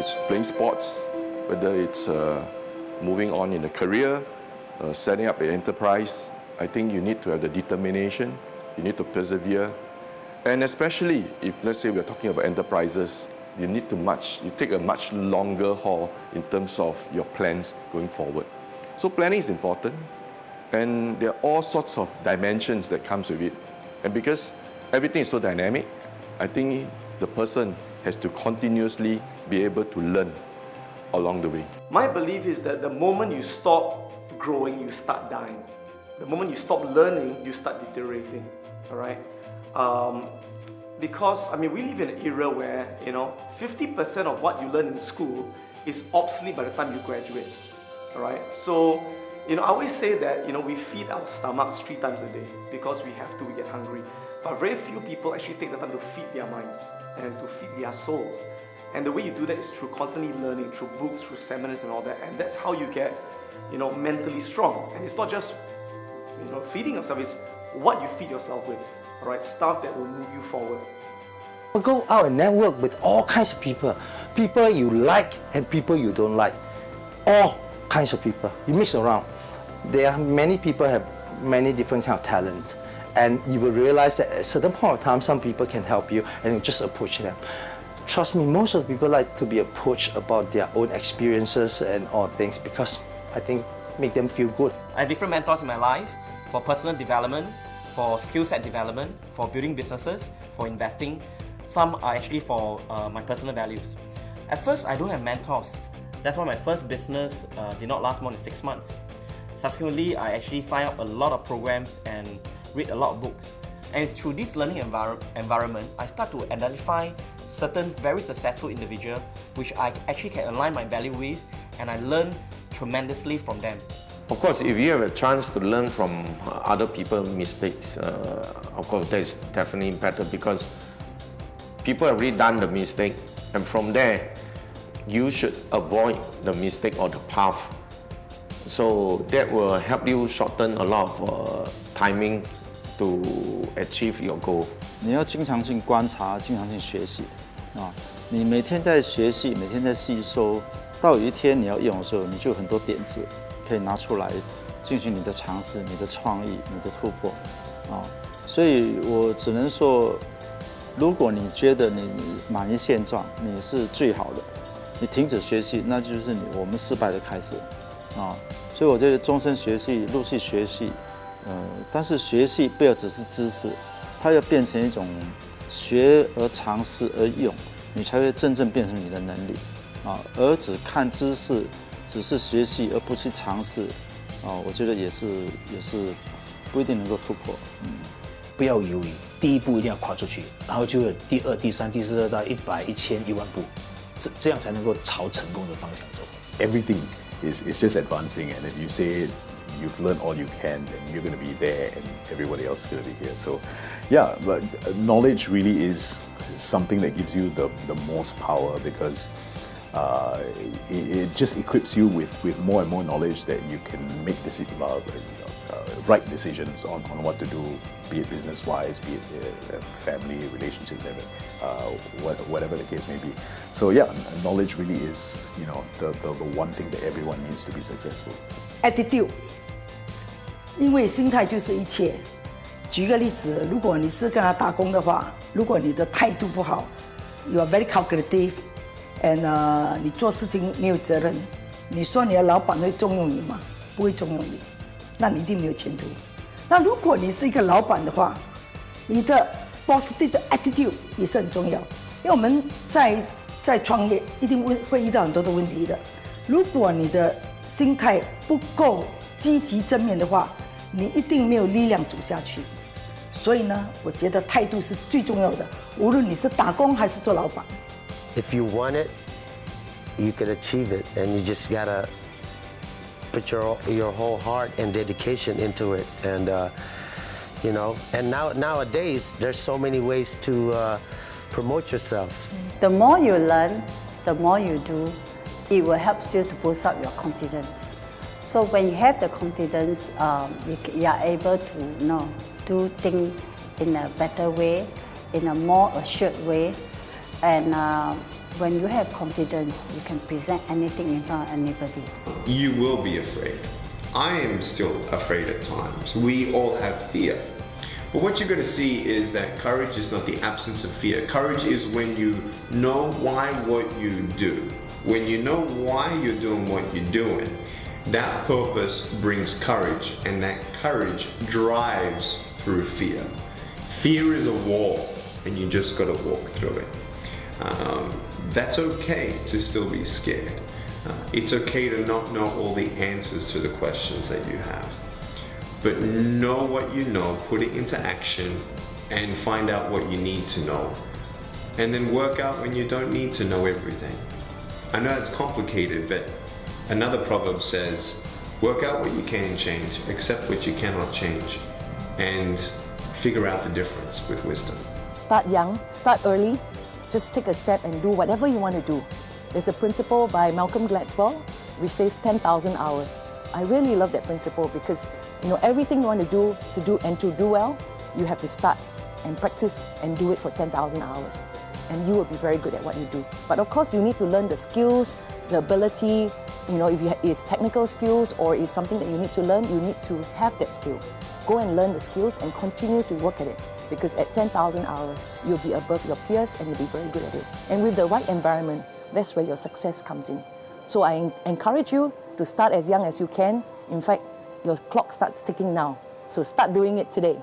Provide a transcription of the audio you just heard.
it's playing sports, whether it's moving on in a career, setting up an enterprise, I think you need to have the determination, you need to persevere. And especially if, let's say, we're talking about enterprises, you take a much longer haul in terms of your plans going forward. So planning is important, and there are all sorts of dimensions that comes with it. And because everything is so dynamic, I think the person has to continuously be able to learn along the way. My belief is that the moment you stop growing, you start dying. The moment you stop learning, you start deteriorating, all right? Because, I mean, we live in an era where, 50% of what you learn in school is obsolete by the time you graduate, all right? So, I always say that, we feed our stomachs 3 times a day because we have to, we get hungry. But very few people actually take the time to feed their minds and to feed their souls. And the way you do that is through constantly learning, through books, through seminars and all that. And that's how you get, mentally strong. And it's not just, feeding yourself, it's what you feed yourself with, all right? Stuff that will move you forward. Go out and network with all kinds of people. People you like and people you don't like. All kinds of people. You mix around. There are many people have many different kind of talents. And you will realize that at a certain point of time, some people can help you and you just approach them. Trust me, most of the people like to be approached about their own experiences and all things because I think make them feel good. I have different mentors in my life for personal development, for skill set development, for building businesses, for investing. Some are actually for my personal values. At first, I don't have mentors. That's why my first business did not last more than 6 months. Subsequently, I actually signed up a lot of programs and read a lot of books. And through this learning environment, I start to identify certain very successful individuals which I actually can align my value with, and I learn tremendously from them. Of course, if you have a chance to learn from other people's mistakes, of course that is definitely better because people have already done the mistake, and from there, you should avoid the mistake or the path. So that will help you shorten a lot of timing to achieve your goal. 你要经常性观察，经常性学习啊！你每天在学习，每天在吸收，到有一天你要用的时候，你就有很多点子可以拿出来进行你的尝试、你的创意、你的突破啊！所以我只能说，如果你觉得你满意现状，你是最好的，你停止学习，那就是我们失败的开始啊！所以我觉得终身学习、陆续学习。但是学习不要只是知识，它要变成一种学而尝试而用，你才会真正变成你的能力啊！而只看知识，只是学习而不去尝试啊，我觉得也是不一定能够突破。不要犹豫，第一步一定要跨出去，然后就有第二、第三、第四到100、1000、10000步，这样才能够朝成功的方向走。Everything is just advancing, and if you say you've learned all you can, then you're going to be there and everybody else is going to be here. So yeah, but knowledge really is something that gives you the most power because it just equips you with more and more knowledge that you can make right decisions on what to do, be it business-wise, be it family, relationships, whatever the case may be. So yeah, knowledge really is, the one thing that everyone needs to be successful. Attitude. 因为心态就是一切。举个例子，如果你是跟他打工的话，如果你的态度不好 ，you are very calculative， and 你做事情没有责任，你说你的老板会重用你吗？不会重用你，那你一定没有前途。那如果你是一个老板的话，你的 positive 的 attitude 也是很重要，因为我们在创业一定会遇到很多的问题的。如果你的心态不够积极正面的话，你一定没有力量走下去。所以呢，我觉得态度是最重要的，无论你是打工还是做老板。If you want it, you can achieve it, and you just gotta put your whole heart and dedication into it, and and nowadays there's so many ways to promote yourself. The more you learn, the more you do, it will help you to boost up your confidence. So when you have the confidence, you are able to do things in a better way, in a more assured way, and when you have confidence, you can present anything in front of anybody. You will be afraid. I am still afraid at times. We all have fear. But what you're going to see is that courage is not the absence of fear. Courage is when you know why what you do. When you know why you're doing what you're doing, that purpose brings courage, and that courage drives through fear. Fear is a wall, and you just got to walk through it. That's okay to still be scared. It's okay to not know all the answers to the questions that you have. But know what you know, put it into action, and find out what you need to know. And then work out when you don't need to know everything. I know it's complicated, but another proverb says, work out what you can change, accept what you cannot change, and figure out the difference with wisdom. Start young, start early, just take a step and do whatever you want to do. There's a principle by Malcolm Gladwell which says 10,000 hours. I really love that principle because everything you want to do well, you have to start and practice and do it for 10,000 hours. And you will be very good at what you do. But of course, you need to learn the skills, the ability, if it's technical skills or it's something that you need to learn, you need to have that skill. Go and learn the skills and continue to work at it. Because at 10,000 hours, you'll be above your peers and you'll be very good at it. And with the right environment, that's where your success comes in. So I encourage you to start as young as you can. In fact, your clock starts ticking now. So start doing it today.